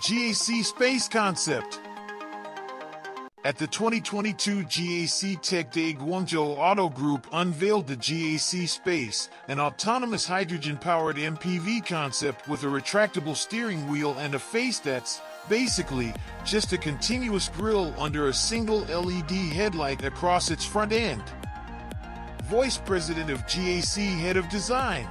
GAC Space Concept. At the 2022 GAC Tech Day, Guangzhou Auto Group unveiled the GAC Space, an autonomous hydrogen-powered MPV concept with a retractable steering wheel and a face that's, basically, just a continuous grille under a single LED headlight across its front end. Vice President of GAC Head of Design.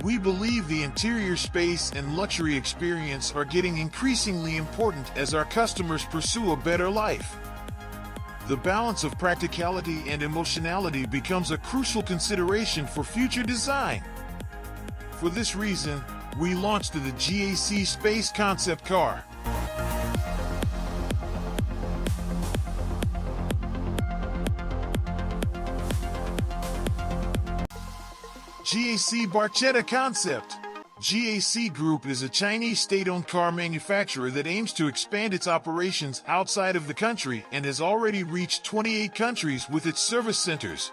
We believe the interior space and luxury experience are getting increasingly important as our customers pursue a better life. The balance of practicality and emotionality becomes a crucial consideration for future design. For this reason, we launched the GAC Space Concept Car. GAC Barchetta Concept. GAC Group is a Chinese state-owned car manufacturer that aims to expand its operations outside of the country and has already reached 28 countries with its service centers.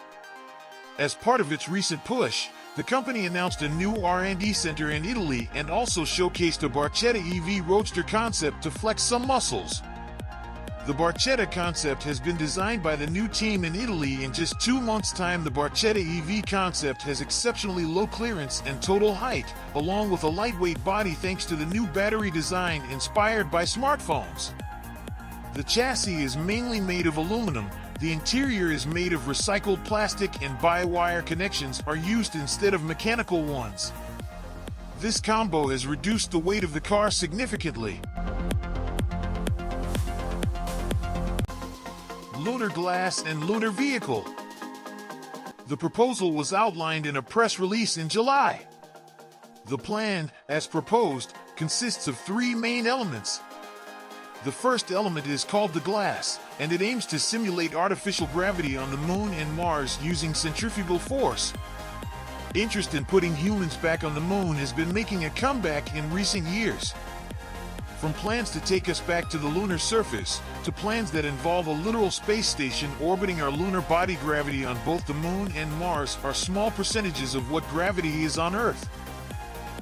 As part of its recent push, the company announced a new R&D center in Italy and also showcased a Barchetta EV Roadster concept to flex some muscles. The Barchetta concept has been designed by the new team in Italy. In just 2 months' time, the Barchetta EV concept has exceptionally low clearance and total height, along with a lightweight body thanks to the new battery design inspired by smartphones. The chassis is mainly made of aluminum, the interior is made of recycled plastic, and by-wire connections are used instead of mechanical ones. This combo has reduced the weight of the car significantly. Lunar Glass and Lunar Vehicle. The proposal was outlined in a press release in July. The plan, as proposed, consists of 3 main elements. The first element is called the glass, and it aims to simulate artificial gravity on the Moon and Mars using centrifugal force. Interest in putting humans back on the Moon has been making a comeback in recent years. From plans to take us back to the lunar surface, to plans that involve a literal space station orbiting our lunar body, gravity on both the Moon and Mars are small percentages of what gravity is on Earth.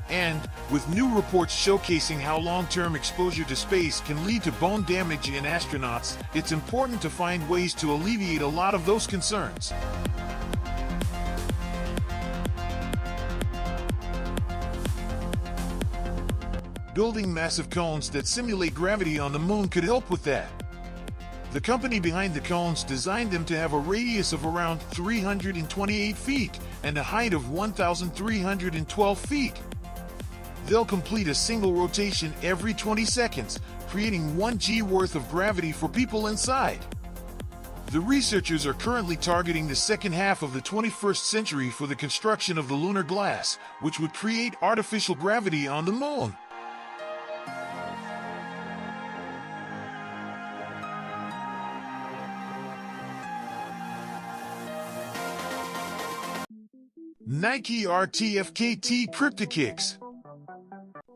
And, with new reports showcasing how long-term exposure to space can lead to bone damage in astronauts, it's important to find ways to alleviate a lot of those concerns. Building massive cones that simulate gravity on the Moon could help with that. The company behind the cones designed them to have a radius of around 328 feet and a height of 1,312 feet. They'll complete a single rotation every 20 seconds, creating 1 G worth of gravity for people inside. The researchers are currently targeting the second half of the 21st century for the construction of the Lunar Glass, which would create artificial gravity on the Moon. Nike RTFKT Cryptokicks.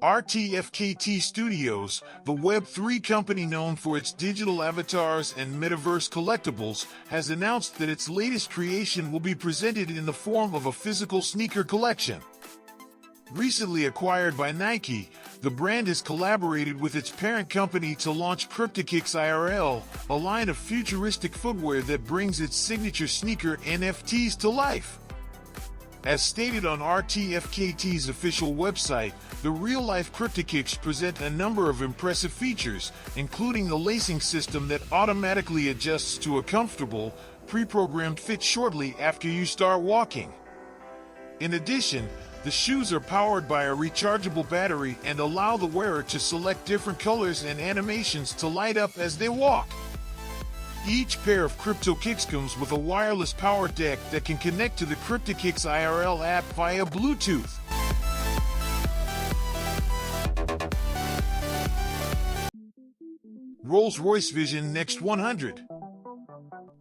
RTFKT Studios, the Web3 company known for its digital avatars and metaverse collectibles, has announced that its latest creation will be presented in the form of a physical sneaker collection. Recently acquired by Nike, the brand has collaborated with its parent company to launch Cryptokicks IRL, a line of futuristic footwear that brings its signature sneaker NFTs to life. As stated on RTFKT's official website, the real-life Cryptokicks present a number of impressive features, including the lacing system that automatically adjusts to a comfortable, pre-programmed fit shortly after you start walking. In addition, the shoes are powered by a rechargeable battery and allow the wearer to select different colors and animations to light up as they walk. Each pair of Cryptokicks comes with a wireless power deck that can connect to the Cryptokicks IRL app via Bluetooth. Rolls-Royce Vision Next 100.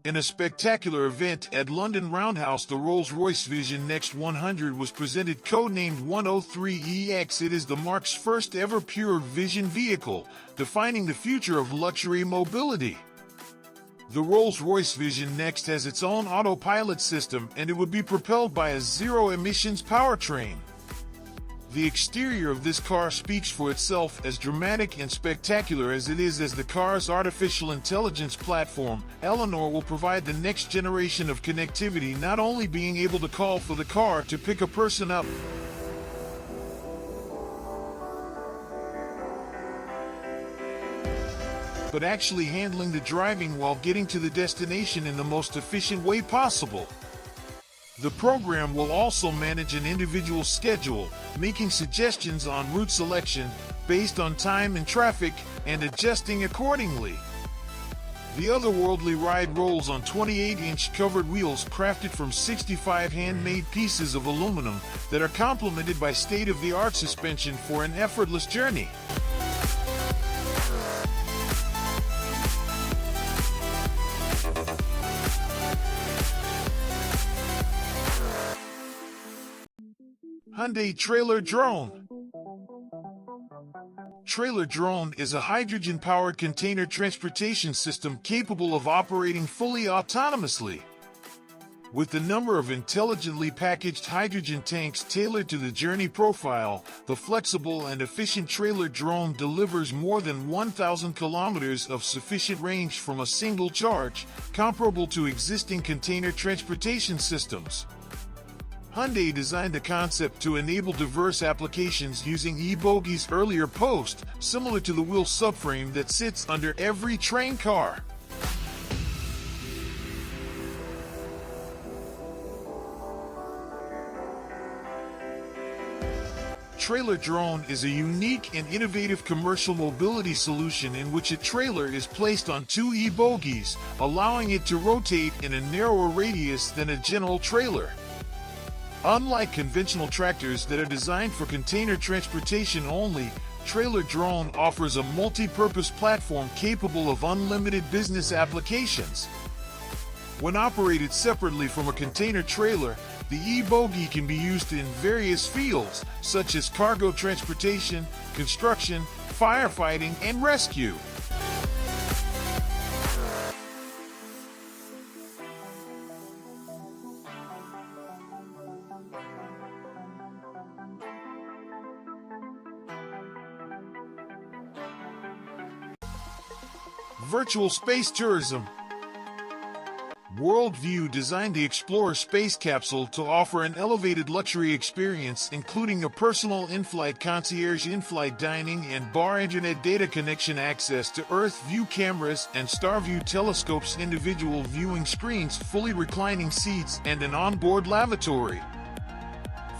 In a spectacular event at London Roundhouse, the Rolls-Royce Vision Next 100 was presented, codenamed 103EX. It is the marque's first ever pure vision vehicle, defining the future of luxury mobility. The Rolls-Royce Vision Next has its own autopilot system, and it would be propelled by a zero-emissions powertrain. The exterior of this car speaks for itself, as dramatic and spectacular as it is as the car's artificial intelligence platform. Eleanor will provide the next generation of connectivity, not only being able to call for the car to pick a person up, but actually handling the driving while getting to the destination in the most efficient way possible. The program will also manage an individual's schedule, making suggestions on route selection based on time and traffic, and adjusting accordingly. The otherworldly ride rolls on 28-inch covered wheels crafted from 65 handmade pieces of aluminum that are complemented by state-of-the-art suspension for an effortless journey. Hyundai Trailer Drone. Trailer Drone is a hydrogen-powered container transportation system capable of operating fully autonomously. With the number of intelligently packaged hydrogen tanks tailored to the journey profile, the flexible and efficient Trailer Drone delivers more than 1,000 kilometers of sufficient range from a single charge, comparable to existing container transportation systems. Hyundai designed the concept to enable diverse applications using e-bogey's earlier post, similar to the wheel subframe that sits under every train car. Trailer Drone is a unique and innovative commercial mobility solution in which a trailer is placed on two e-bogies, allowing it to rotate in a narrower radius than a general trailer. Unlike conventional tractors that are designed for container transportation only, Trailer Drone offers a multi-purpose platform capable of unlimited business applications. When operated separately from a container trailer, the e-bogie can be used in various fields, such as cargo transportation, construction, firefighting, and rescue. Virtual space tourism. Worldview designed the Explorer space capsule to offer an elevated luxury experience, including a personal in-flight concierge, in-flight dining and bar, internet data connection, access to Earth view cameras and Starview telescopes, individual viewing screens, fully reclining seats, and an onboard lavatory.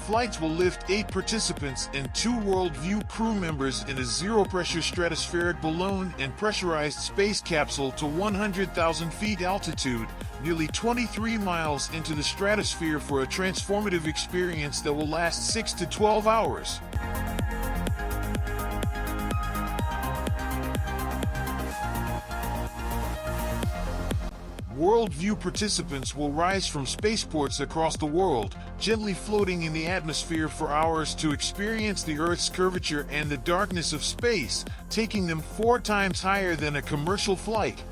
Flights will lift 8 participants and 2 Worldview crew members in a zero-pressure stratospheric balloon and pressurized space capsule to 100,000 feet altitude, nearly 23 miles into the stratosphere, for a transformative experience that will last 6 to 12 hours. Worldview participants will rise from spaceports across the world, gently floating in the atmosphere for hours to experience the Earth's curvature and the darkness of space, taking them 4 times higher than a commercial flight.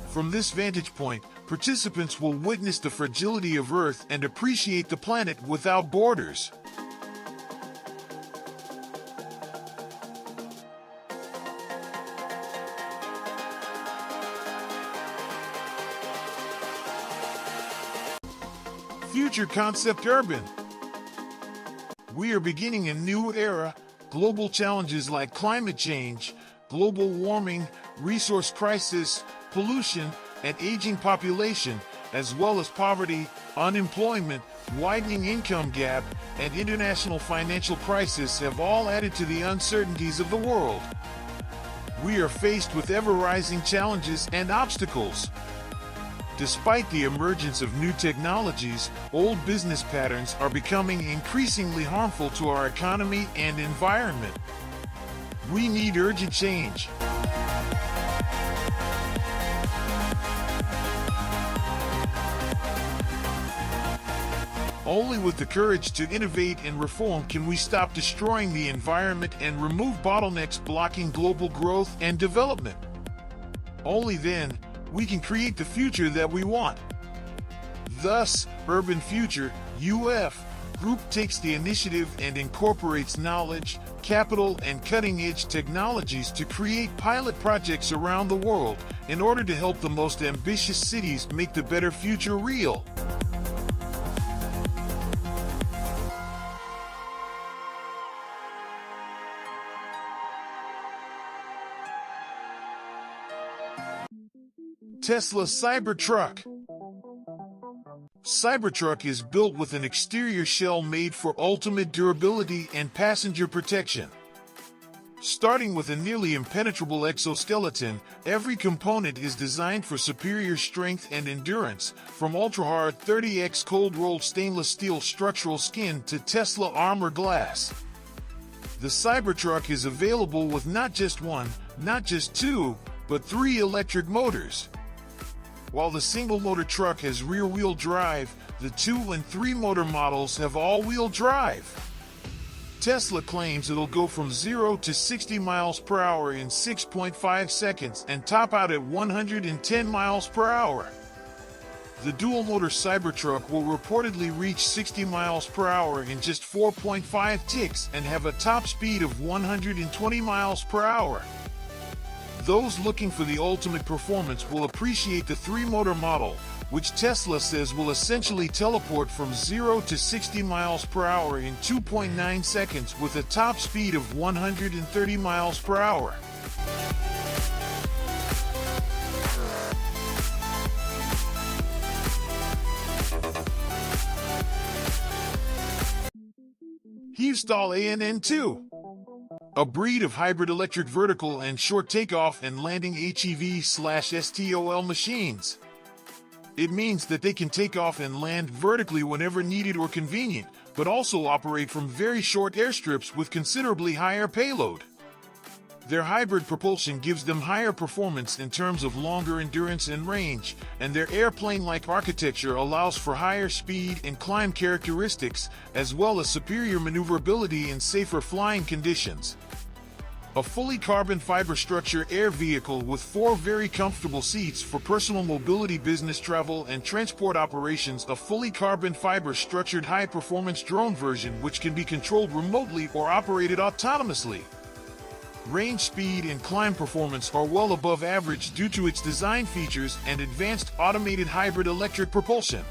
From this vantage point, participants will witness the fragility of Earth and appreciate the planet without borders. Future Concept Urban. We are beginning a new era. Global challenges like climate change, global warming, resource crisis, pollution, and aging population, as well as poverty, unemployment, widening income gap, and international financial crisis have all added to the uncertainties of the world. We are faced with ever-rising challenges and obstacles. Despite the emergence of new technologies, old business patterns are becoming increasingly harmful to our economy and environment. We need urgent change. Only with the courage to innovate and reform can we stop destroying the environment and remove bottlenecks blocking global growth and development. Only then we can create the future that we want. Thus, Urban Future, UF, Group takes the initiative and incorporates knowledge, capital, and cutting-edge technologies to create pilot projects around the world in order to help the most ambitious cities make the better future real. Tesla Cybertruck. Cybertruck is built with an exterior shell made for ultimate durability and passenger protection. Starting with a nearly impenetrable exoskeleton, every component is designed for superior strength and endurance, from ultra-hard 30x cold-rolled stainless steel structural skin to Tesla armor glass. The Cybertruck is available with not just one, not just two, but 3 electric motors. While the single-motor truck has rear-wheel drive, the 2- and 3-motor models have all-wheel drive. Tesla claims it'll go from 0 to 60 miles per hour in 6.5 seconds and top out at 110 miles per hour. The dual-motor Cybertruck will reportedly reach 60 miles per hour in just 4.5 ticks and have a top speed of 120 miles per hour. Those looking for the ultimate performance will appreciate the 3-motor model, which Tesla says will essentially teleport from 0 to 60 miles per hour in 2.9 seconds with a top speed of 130 miles per hour. HeVSTOL ANN2. A breed of hybrid electric vertical and short takeoff and landing HeV/STOL machines. It means that they can take off and land vertically whenever needed or convenient, but also operate from very short airstrips with considerably higher payload. Their hybrid propulsion gives them higher performance in terms of longer endurance and range, and their airplane-like architecture allows for higher speed and climb characteristics, as well as superior maneuverability in safer flying conditions. A fully carbon fiber structure air vehicle with 4 very comfortable seats for personal mobility, business travel, and transport operations. A fully carbon fiber structured high-performance drone version which can be controlled remotely or operated autonomously. Range, speed, and climb performance are well above average due to its design features and advanced automated hybrid electric propulsion.